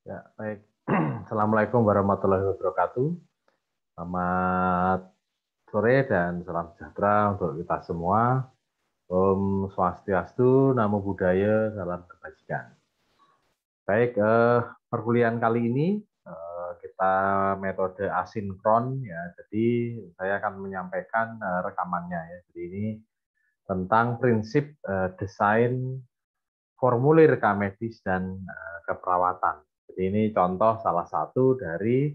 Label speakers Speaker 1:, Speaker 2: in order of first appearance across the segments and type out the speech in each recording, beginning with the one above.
Speaker 1: Ya, baik. Assalamualaikum warahmatullahi wabarakatuh. Selamat sore dan salam sejahtera untuk kita semua. Om Swastiastu, Namo Buddhaya, salam kebajikan. Baik, perkuliahan kali ini kita metode asinkron ya. Jadi saya akan menyampaikan rekamannya ya. Jadi ini tentang prinsip desain formulir K-medis dan keperawatan. Jadi ini contoh salah satu dari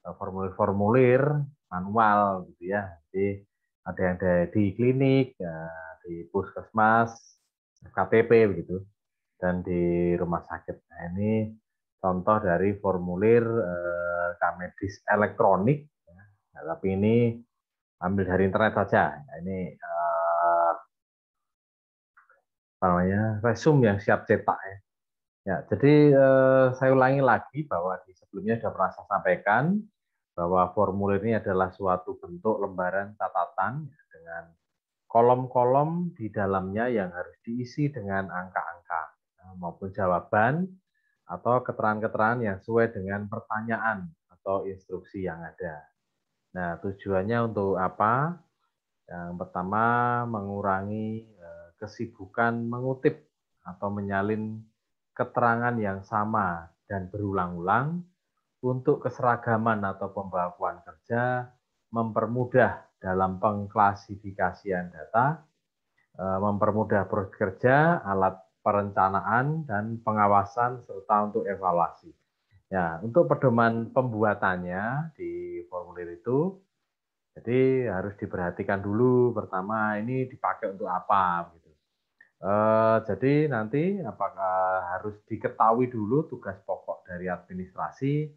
Speaker 1: formulir-formulir manual gitu ya. Jadi ada yang di klinik, di puskesmas, KTP begitu, dan di rumah sakit. Nah, ini contoh dari formulir K-medis elektronik. Nah, tapi ini ambil dari internet saja. Nah, ini apa namanya resume yang siap cetak ya. Ya, jadi saya ulangi lagi bahwa di sebelumnya sudah pernah saya sampaikan bahwa formulir ini adalah suatu bentuk lembaran catatan dengan kolom-kolom di dalamnya yang harus diisi dengan angka-angka maupun jawaban atau keterangan-keterangan yang sesuai dengan pertanyaan atau instruksi yang ada. Nah, tujuannya untuk apa? Yang pertama, mengurangi kesibukan mengutip atau menyalin keterangan yang sama dan berulang-ulang untuk keseragaman atau pembakuan kerja, mempermudah dalam pengklasifikasian data, mempermudah proses kerja, alat perencanaan, dan pengawasan, serta untuk evaluasi. Ya, untuk pedoman pembuatannya di formulir itu, jadi harus diperhatikan dulu pertama ini dipakai untuk apa gitu. Jadi nanti apakah harus diketahui dulu tugas pokok dari administrasi,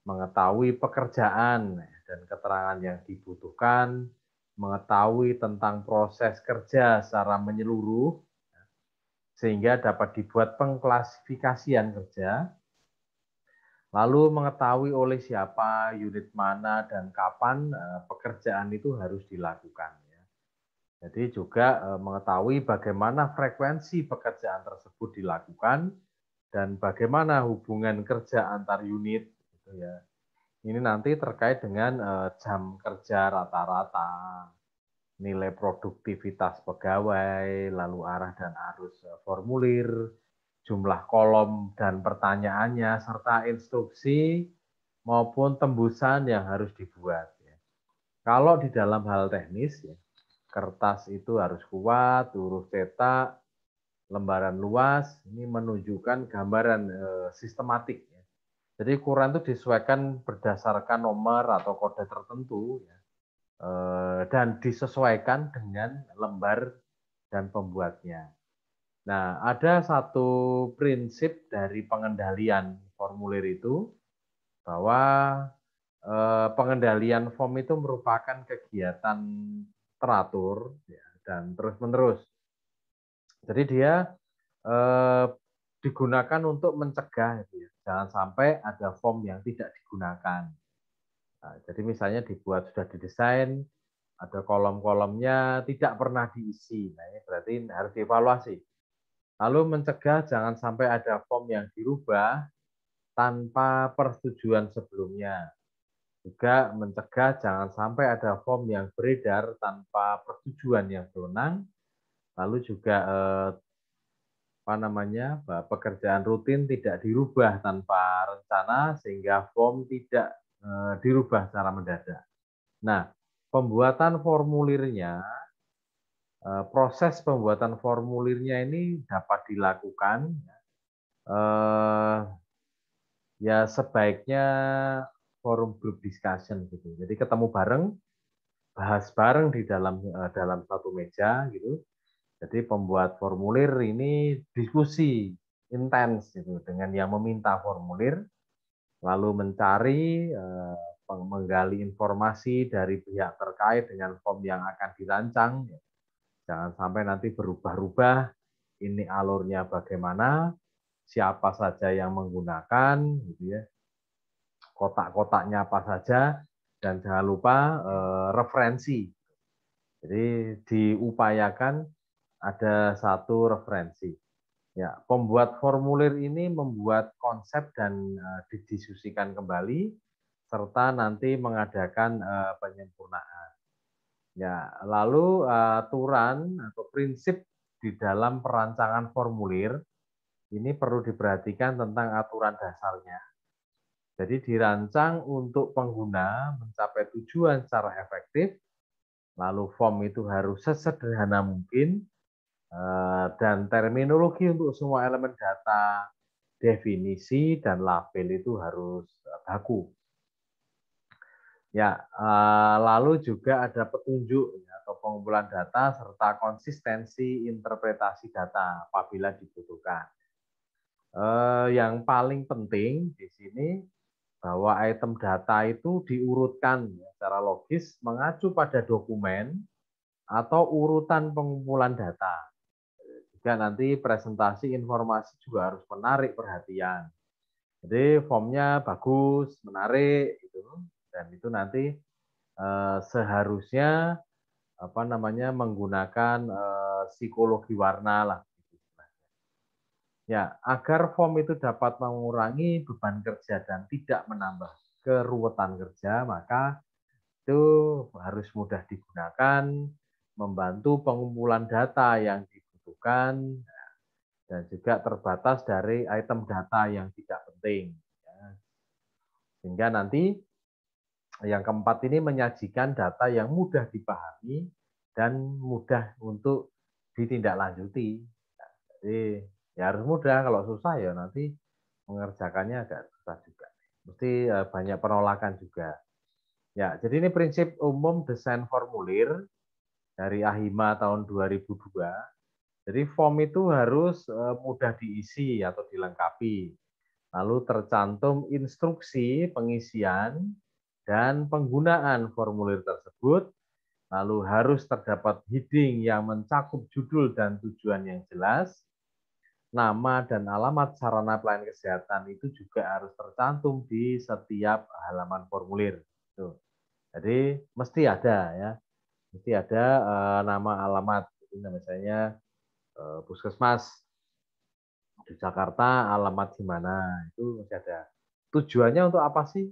Speaker 1: mengetahui pekerjaan dan keterangan yang dibutuhkan, mengetahui tentang proses kerja secara menyeluruh sehingga dapat dibuat pengklasifikasian kerja, lalu mengetahui oleh siapa, unit mana, dan kapan pekerjaan itu harus dilakukan. Jadi juga mengetahui bagaimana frekuensi pekerjaan tersebut dilakukan dan bagaimana hubungan kerja antar unit. Gitu ya. Ini nanti terkait dengan jam kerja rata-rata, nilai produktivitas pegawai, lalu arah dan arus formulir, jumlah kolom dan pertanyaannya, serta instruksi maupun tembusan yang harus dibuat. Kalau di dalam hal teknis, kertas itu harus kuat, huruf cetak, lembaran luas, ini menunjukkan gambaran sistematik. Jadi ukuran itu disesuaikan berdasarkan nomor atau kode tertentu dan disesuaikan dengan lembar dan pembuatnya. Nah, ada satu prinsip dari pengendalian formulir itu bahwa pengendalian form itu merupakan kegiatan teratur dan terus-menerus. Jadi dia digunakan untuk mencegah, jangan sampai ada form yang tidak digunakan. Nah, jadi misalnya dibuat sudah didesain, ada kolom-kolomnya tidak pernah diisi. Nah, ini berarti harus dievaluasi. Lalu mencegah jangan sampai ada form yang dirubah tanpa persetujuan sebelumnya. Juga mencegah jangan sampai ada form yang beredar tanpa persetujuan yang berwenang. Lalu juga pekerjaan rutin tidak dirubah tanpa rencana sehingga form tidak dirubah secara mendadak. Nah, pembuatan formulirnya, proses pembuatan formulirnya ini dapat dilakukan ya sebaiknya forum group discussion gitu. Jadi ketemu bareng, bahas bareng di dalam satu meja gitu. Jadi pembuat formulir ini diskusi intens gitu dengan yang meminta formulir, lalu mencari menggali informasi dari pihak terkait dengan form yang akan dirancang. Jangan sampai nanti berubah-ubah, ini alurnya bagaimana, siapa saja yang menggunakan, gitu ya, kotak-kotaknya apa saja, dan jangan lupa referensi. Jadi diupayakan ada satu referensi. Ya, pembuat formulir ini membuat konsep dan didiskusikan kembali serta nanti mengadakan penyempurnaan. Ya, lalu aturan atau prinsip di dalam perancangan formulir ini perlu diperhatikan tentang aturan dasarnya. Jadi dirancang untuk pengguna mencapai tujuan secara efektif, lalu form itu harus sesederhana mungkin, dan terminologi untuk semua elemen data, definisi, dan label itu harus baku. Ya, lalu juga ada petunjuk atau pengumpulan data serta konsistensi interpretasi data apabila dibutuhkan. Yang paling penting di sini bahwa item data itu diurutkan secara logis mengacu pada dokumen atau urutan pengumpulan data. Juga nanti presentasi informasi juga harus menarik perhatian. Jadi formnya bagus, menarik, gitu. Dan itu nanti seharusnya menggunakan psikologi warna lah. Ya, agar form itu dapat mengurangi beban kerja dan tidak menambah keruwetan kerja, maka itu harus mudah digunakan, membantu pengumpulan data yang dibutuhkan, dan juga terbatas dari item data yang tidak penting. Sehingga nanti yang keempat ini menyajikan data yang mudah dipahami dan mudah untuk ditindaklanjuti. Jadi ya harus mudah, kalau susah ya nanti mengerjakannya agak susah juga. Mesti banyak penolakan juga. Ya, jadi ini prinsip umum desain formulir dari AHIMA tahun 2002. Jadi form itu harus mudah diisi atau dilengkapi. Lalu tercantum instruksi pengisian dan penggunaan formulir tersebut. Lalu harus terdapat heading yang mencakup judul dan tujuan yang jelas. Nama dan alamat sarana pelayanan kesehatan itu juga harus tercantum di setiap halaman formulir. Tuh. Jadi mesti ada ya, mesti ada nama alamat. Misalnya puskesmas di Jakarta, alamat di mana, itu masih ada. Tujuannya untuk apa sih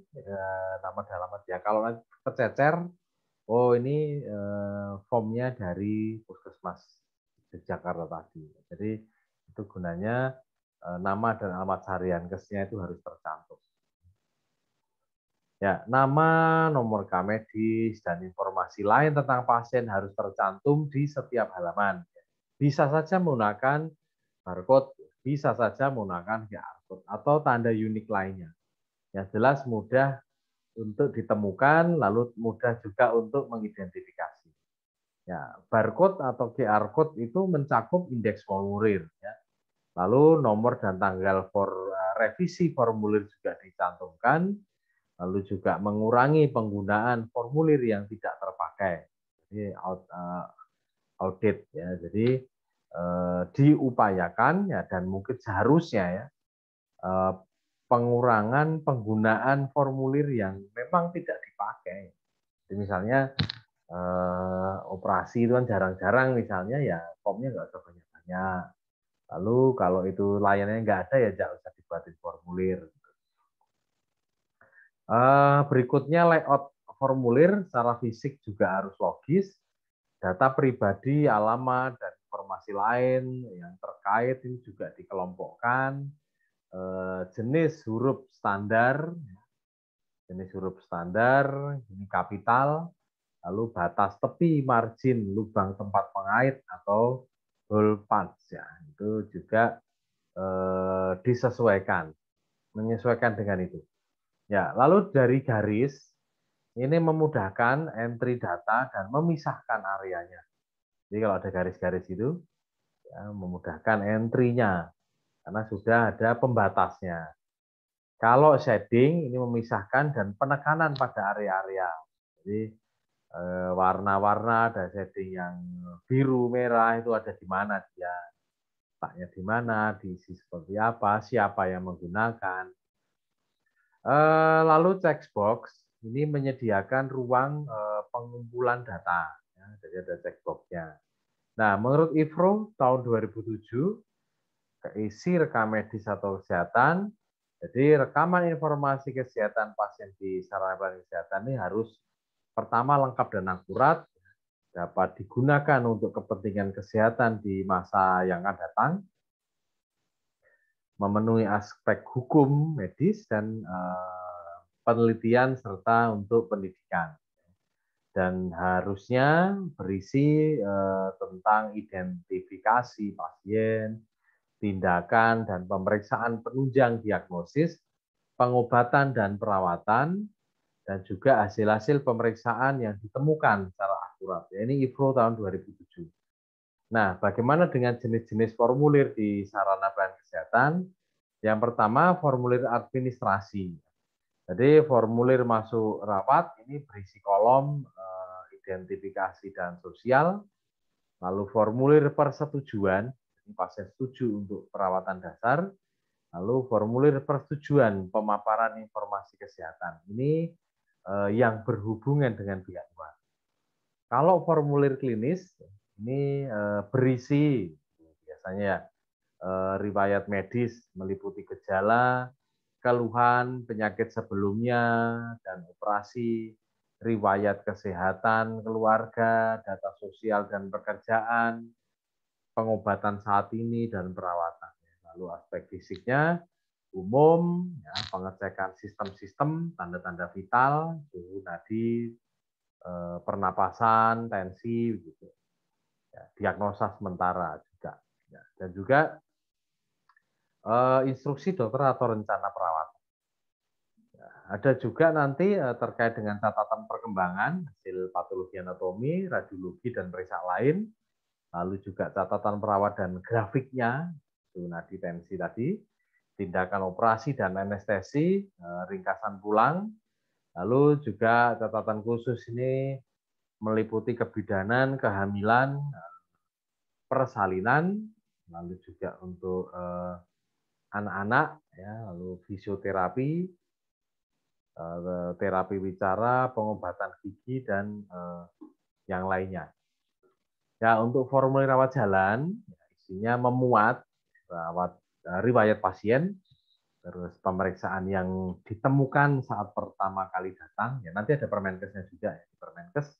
Speaker 1: nama dan alamat ya? Kalau nanti tercecer, oh ini formnya dari puskesmas di Jakarta tadi. Jadi itu gunanya nama dan alamat harian kesnya itu harus tercantum. Ya, nama, nomor medis, dan informasi lain tentang pasien harus tercantum di setiap halaman. Bisa saja menggunakan barcode, bisa saja menggunakan QR code atau tanda unik lainnya. Yang jelas mudah untuk ditemukan, lalu mudah juga untuk mengidentifikasi. Ya, barcode atau QR code itu mencakup indeks formulir. Ya. Lalu nomor dan tanggal revisi formulir juga dicantumkan, lalu juga mengurangi penggunaan formulir yang tidak terpakai. Jadi audit ya. Jadi diupayakan ya, dan mungkin seharusnya ya pengurangan penggunaan formulir yang memang tidak dipakai. Jadi misalnya operasi itu kan jarang-jarang, misalnya ya formnya nggak usah banyak-banyak. Lalu kalau itu layanannya nggak ada ya jangan usah dibuatin formulir. Berikutnya layout formulir secara fisik juga harus logis. Data pribadi, alamat, dan informasi lain yang terkait ini juga dikelompokkan. Jenis huruf standar, ini kapital, lalu batas tepi, margin, lubang tempat pengait atau hole punch ya, itu juga disesuaikan, menyesuaikan dengan itu. Ya, lalu dari garis ini memudahkan entry data dan memisahkan areanya. Jadi kalau ada garis-garis itu ya, memudahkan entry-nya karena sudah ada pembatasnya. Kalau shading ini memisahkan dan penekanan pada area-area. Jadi warna-warna ada shading yang biru, merah itu ada di mana dia, letaknya di mana, diisi seperti apa, siapa yang menggunakan. Lalu checkbox ini menyediakan ruang pengumpulan data. Jadi ada checkbox-nya. Nah, menurut IFRO tahun 2007 isi rekam medis atau kesehatan. Jadi rekaman informasi kesehatan pasien di sarana pelayanan kesehatan ini harus pertama lengkap dan akurat, dapat digunakan untuk kepentingan kesehatan di masa yang akan datang, memenuhi aspek hukum, medis, dan penelitian serta untuk pendidikan. Dan harusnya berisi tentang identifikasi pasien, tindakan dan pemeriksaan penunjang diagnosis, pengobatan dan perawatan, dan juga hasil-hasil pemeriksaan yang ditemukan secara akurat. Ini IFRO tahun 2007. Nah, bagaimana dengan jenis-jenis formulir di sarana pelayanan kesehatan? Yang pertama, formulir administrasi. Jadi formulir masuk rawat ini berisi kolom identifikasi dan sosial, lalu formulir persetujuan, ini pasien setuju untuk perawatan dasar, lalu formulir persetujuan pemaparan informasi kesehatan. Ini yang berhubungan dengan pihak luar. Kalau formulir klinis, ini berisi biasanya riwayat medis meliputi gejala, keluhan, penyakit sebelumnya, dan operasi, riwayat kesehatan keluarga, data sosial dan pekerjaan, pengobatan saat ini, dan perawatan. Lalu aspek fisiknya, umum, ya, pengecekan sistem-sistem, tanda-tanda vital, suhu nadi, pernapasan, tensi, begitu. Ya, diagnosa sementara juga. Ya, dan juga instruksi dokter atau rencana perawatan. Ada juga nanti terkait dengan catatan perkembangan, hasil patologi anatomi, radiologi, dan periksa lain, lalu juga catatan perawat dan grafiknya, itu nadi tensi tadi, tindakan operasi dan anestesi, ringkasan pulang, lalu juga catatan khusus ini meliputi kebidanan, kehamilan, persalinan, lalu juga untuk anak-anak, ya, lalu fisioterapi, terapi bicara, pengobatan gigi, dan yang lainnya. Ya, untuk formulir rawat jalan, isinya memuat riwayat pasien, terus pemeriksaan yang ditemukan saat pertama kali datang. Ya, nanti ada Permenkesnya juga, ya, di Permenkes.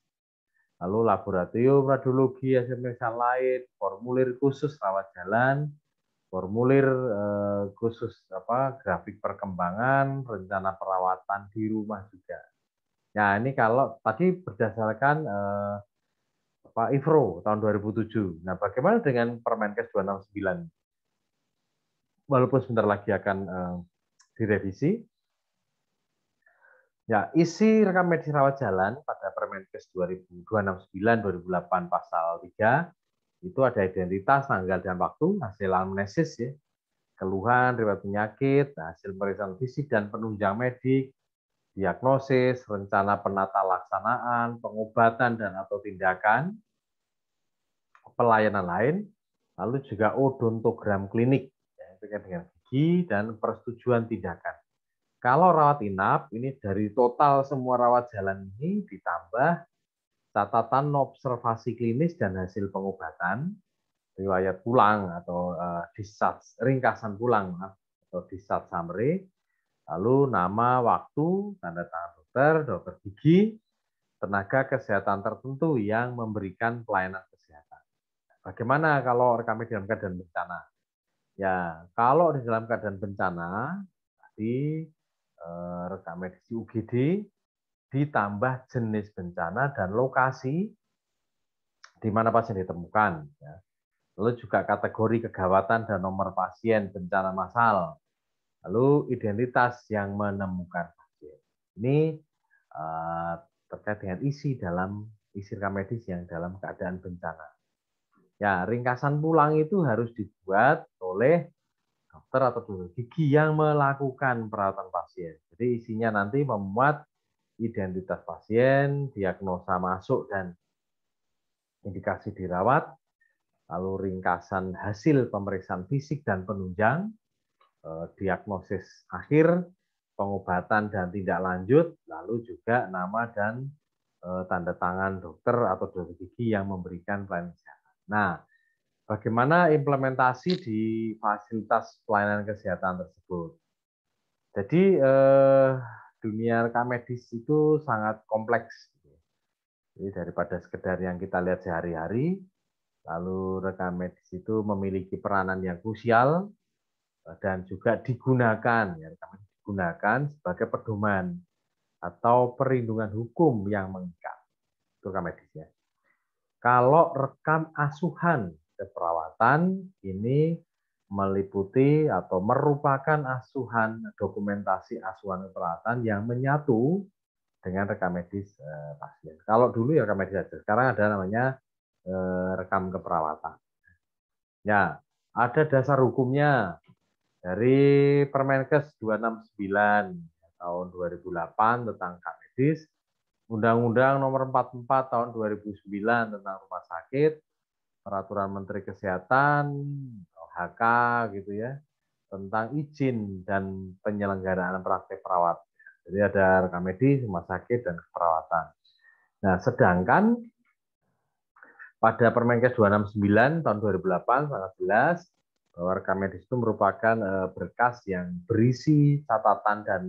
Speaker 1: Lalu laboratorium, radiologi, hasil pemeriksaan lain, formulir khusus rawat jalan, formulir khusus grafik perkembangan, rencana perawatan di rumah juga. Nah, ini kalau tadi berdasarkan IFRO tahun 2007. Nah, bagaimana dengan Permenkes 269? Walaupun sebentar lagi akan direvisi. Ya, isi rekam medis rawat jalan pada Permenkes 269/2008 pasal 3 itu ada identitas, tanggal dan waktu, hasil anamnesis, ya, keluhan, riwayat penyakit, hasil pemeriksaan fisik dan penunjang medik, diagnosis, rencana penata laksanaan, pengobatan dan atau tindakan, pelayanan lain, lalu juga odontogram klinik, ya, terkait dengan gigi dan persetujuan tindakan. Kalau rawat inap, ini dari total semua rawat jalan ini ditambah catatan observasi klinis dan hasil pengobatan, riwayat pulang atau discharge, ringkasan pulang atau discharge summary, lalu nama, waktu, tanda tangan dokter, dokter gigi, tenaga kesehatan tertentu yang memberikan pelayanan kesehatan. Bagaimana kalau rekam medis dalam keadaan bencana? Ya, kalau di dalam keadaan bencana, tadi rekam medis di UGD ditambah jenis bencana dan lokasi di mana pasien ditemukan. Ya. Lalu juga kategori kegawatan dan nomor pasien bencana massal. Lalu identitas yang menemukan pasien. Ini terkait dengan isi rekam medis yang dalam keadaan bencana. Ya, ringkasan pulang itu harus dibuat oleh dokter atau dokter gigi yang melakukan perawatan pasien. Jadi isinya nanti memuat identitas pasien, diagnosa masuk dan indikasi dirawat, lalu ringkasan hasil pemeriksaan fisik dan penunjang, diagnosis akhir, pengobatan dan tindak lanjut, lalu juga nama dan tanda tangan dokter atau dokter gigi yang memberikan pelayanan kesehatan. Nah, bagaimana implementasi di fasilitas pelayanan kesehatan tersebut. Jadi dunia rekam medis itu sangat kompleks. Jadi daripada sekedar yang kita lihat sehari-hari, lalu rekam medis itu memiliki peranan yang krusial dan juga digunakan, ya, rekam medis digunakan sebagai pedoman atau perlindungan hukum yang mengikat. Itu rekam medis ya. Kalau rekam asuhan keperawatan ini meliputi atau merupakan asuhan dokumentasi asuhan keperawatan yang menyatu dengan rekam medis pasien. Kalau dulu ya rekam medis saja, sekarang ada namanya rekam keperawatan. Ya, ada dasar hukumnya dari Permenkes 269 tahun 2008 tentang rekam medis, Undang-Undang Nomor 44 tahun 2009 tentang rumah sakit, Peraturan Menteri Kesehatan, HK gitu ya, tentang izin dan penyelenggaraan praktek perawat. Jadi ada rekam medis, rumah sakit, dan keperawatan. Nah, sedangkan pada Permenkes 269 tahun 2008 sangat jelas bahwa rekam medis itu merupakan berkas yang berisi catatan dan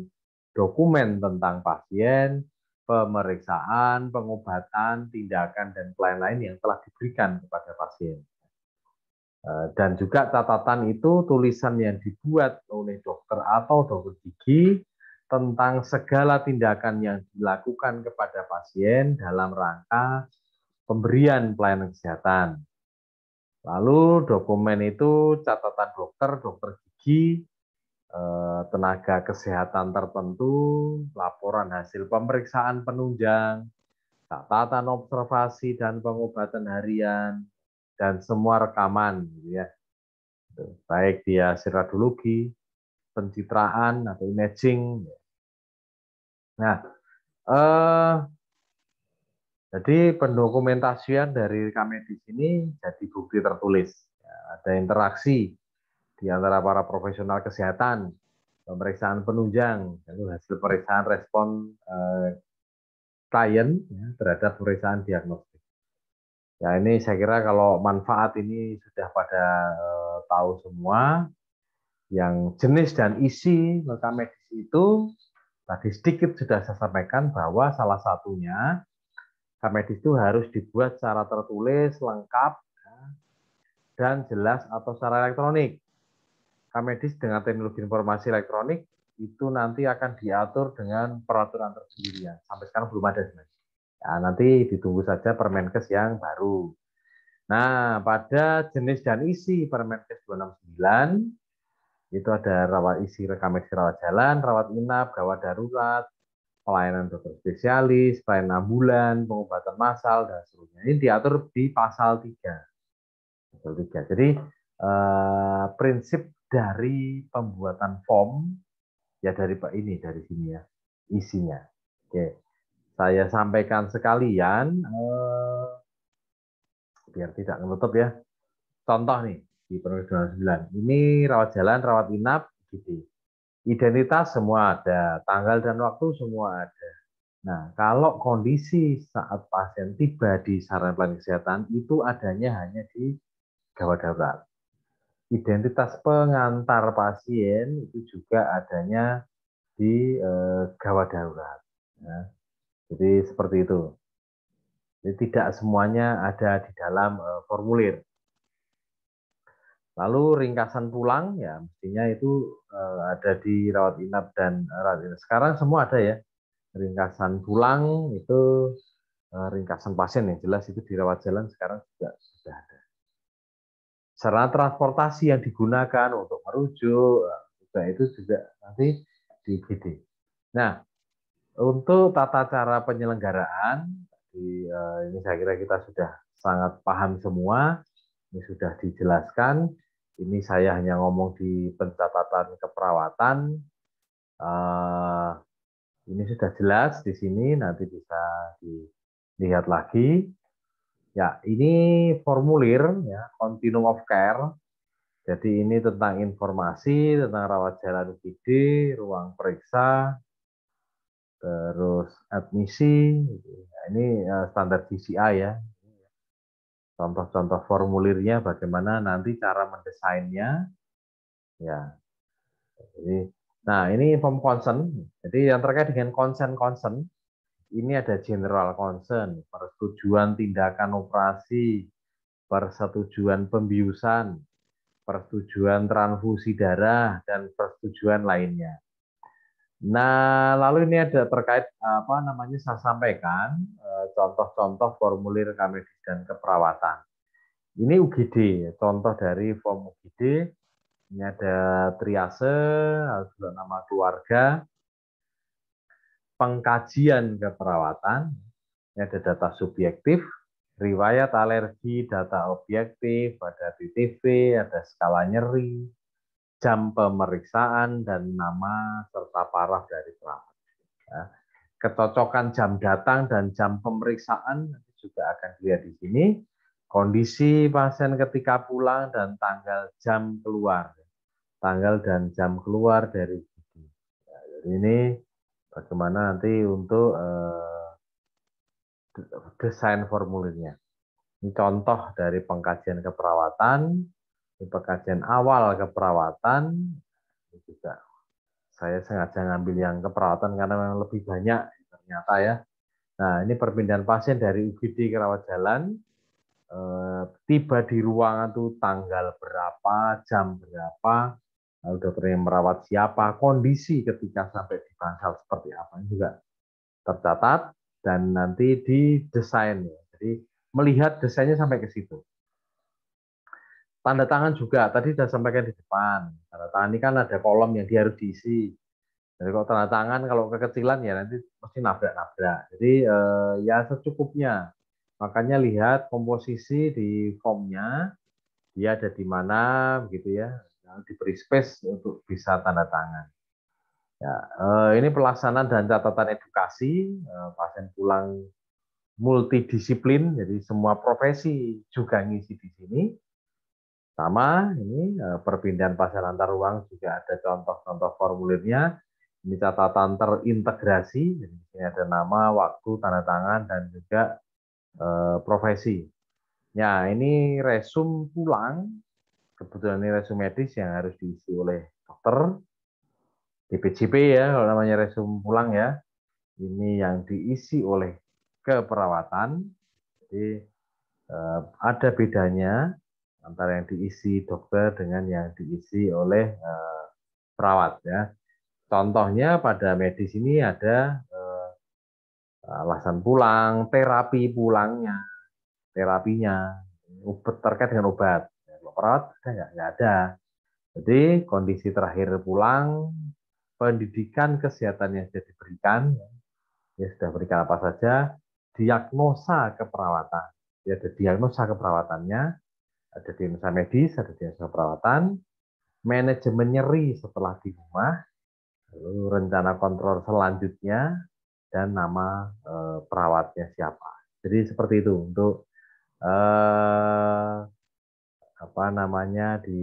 Speaker 1: dokumen tentang pasien, pemeriksaan, pengobatan, tindakan, dan pelayanan lain yang telah diberikan kepada pasien. Dan juga catatan itu tulisan yang dibuat oleh dokter atau dokter gigi tentang segala tindakan yang dilakukan kepada pasien dalam rangka pemberian pelayanan kesehatan. Lalu dokumen itu catatan dokter, dokter gigi, tenaga kesehatan tertentu, laporan hasil pemeriksaan penunjang, catatan observasi dan pengobatan harian, dan semua rekaman, gitu ya. Baik dia radiologi, pencitraan atau imaging. Nah, jadi pendokumentasian dari rekam medis ini jadi bukti tertulis. Ya, ada interaksi di antara para profesional kesehatan, pemeriksaan penunjang, lalu hasil pemeriksaan respon klien ya, terhadap pemeriksaan diagnostik. Ya ini saya kira kalau manfaat ini sudah pada tahu semua. Yang jenis dan isi rekam medis itu tadi sedikit sudah saya sampaikan bahwa salah satunya rekam medis itu harus dibuat secara tertulis, lengkap, dan jelas atau secara elektronik. Rekam medis dengan teknologi informasi elektronik itu nanti akan diatur dengan peraturan tersendiri ya. Sampai sekarang belum ada sebenarnya. Ya, nanti ditunggu saja Permenkes yang baru. Nah, pada jenis dan isi Permenkes 269 itu ada rawat isi rekam medis rawat jalan, rawat inap, gawat darurat, pelayanan dokter spesialis, pelayanan ambulan, pengobatan massal, dan seterusnya. Ini diatur di pasal 3. Pasal 3. Jadi prinsip dari pembuatan form ya dari Pak ini dari sini ya isinya. Oke, saya sampaikan sekalian biar tidak menutup ya. Contoh nih di Permenkes 269. Ini rawat jalan, rawat inap, gitu. Identitas semua ada, tanggal dan waktu semua ada. Nah, kalau kondisi saat pasien tiba di sarana pelayanan kesehatan itu adanya hanya di gawat darurat. Identitas pengantar pasien itu juga adanya di gawat darurat. Ya. Jadi seperti itu. Jadi tidak semuanya ada di dalam formulir. Lalu ringkasan pulang ya mestinya itu ada di rawat inap dan rawat inap. Sekarang semua ada ya. Ringkasan pulang itu ringkasan pasien yang jelas itu di rawat jalan sekarang juga sudah ada. Sarana transportasi yang digunakan untuk merujuk juga itu juga nanti di IGD. Nah, untuk tata cara penyelenggaraan ini saya kira kita sudah sangat paham semua. Ini sudah dijelaskan. Ini saya hanya ngomong di pencatatan keperawatan. Ini sudah jelas di sini, nanti bisa dilihat lagi. Ya, ini formulir ya, Continuum of Care. Jadi ini tentang informasi tentang rawat jalan UGD, ruang periksa, terus admisi. Nah, ini standar GCI ya. contoh-contoh formulirnya, bagaimana nanti cara mendesainnya, ya. Jadi, nah ini form concern. Jadi yang terkait dengan concern, ini ada general concern, persetujuan tindakan operasi, persetujuan pembiusan, persetujuan transfusi darah, dan persetujuan lainnya. Nah, lalu ini ada terkait apa namanya saya sampaikan contoh-contoh formulir medis dan keperawatan. Ini UGD, contoh dari form UGD. Ini ada triase, juga nama keluarga, pengkajian keperawatan. Ini ada data subjektif, riwayat alergi, data objektif, ada TTV, ada skala nyeri, jam pemeriksaan, dan nama serta paraf dari perawat. Ya. Kecocokan jam datang dan jam pemeriksaan juga akan dilihat di sini. Kondisi pasien ketika pulang dan tanggal jam keluar. Tanggal dan jam keluar dari gigi. Ya, jadi ini bagaimana nanti untuk desain formulirnya. Ini contoh dari pengkajian keperawatan, ini pengkajian awal keperawatan, ini juga saya sengaja ngambil yang keperawatan karena memang lebih banyak ternyata ya. Nah, ini perpindahan pasien dari UGD ke rawat jalan, tiba di ruangan itu tanggal berapa, jam berapa, lalu dokter yang merawat siapa, kondisi ketika sampai di bangsal seperti apa, ini juga tercatat dan nanti didesain. Jadi melihat desainnya sampai ke situ. Tanda tangan juga, tadi sudah sampaikan di depan. Tanda tangan ini kan ada kolom yang dia harus diisi. Jadi kalau tanda tangan kalau kekecilan ya nanti pasti nabrak-nabrak. Jadi ya secukupnya. Makanya lihat komposisi di formnya, dia ada di mana, begitu ya. Diberi space untuk bisa tanda tangan. Ya, ini pelaksanaan dan catatan edukasi. Pasien pulang multidisiplin, jadi semua profesi juga ngisi di sini. Sama, ini perpindahan pasien antar ruang juga ada contoh-contoh formulirnya. Ini catatan terintegrasi, jadi di sini ada nama, waktu, tanda tangan, dan juga profesi. Ya, ini resum pulang, kebetulan ini resum medis yang harus diisi oleh dokter, DPJP ya, kalau namanya resum pulang ya. Ini yang diisi oleh keperawatan, jadi ada bedanya antara yang diisi dokter dengan yang diisi oleh perawat ya. Contohnya pada medis ini ada alasan pulang, terapi pulangnya, terapinya, obat terkait dengan obat. Kalau perawat ada nggak? Nggak ada. Jadi kondisi terakhir pulang, pendidikan kesehatan yang sudah diberikan, ya sudah berikan apa saja, diagnosa keperawatan. Ya, ada diagnosa keperawatannya, ada diagnosa medis, ada diagnosa perawatan, manajemen nyeri setelah di rumah, lalu rencana kontrol selanjutnya, dan nama perawatnya siapa. Jadi seperti itu untuk apa namanya di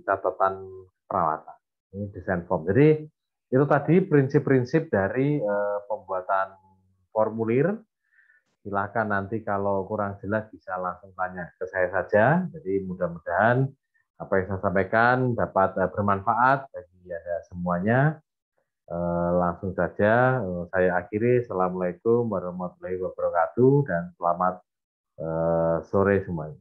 Speaker 1: catatan perawatan. Ini desain form. Jadi itu tadi prinsip-prinsip dari pembuatan formulir. Silakan nanti kalau kurang jelas bisa langsung tanya ke saya saja. Jadi mudah-mudahan apa yang saya sampaikan dapat bermanfaat bagi Anda semuanya. Langsung saja saya akhiri. Assalamualaikum warahmatullahi wabarakatuh dan selamat sore semuanya.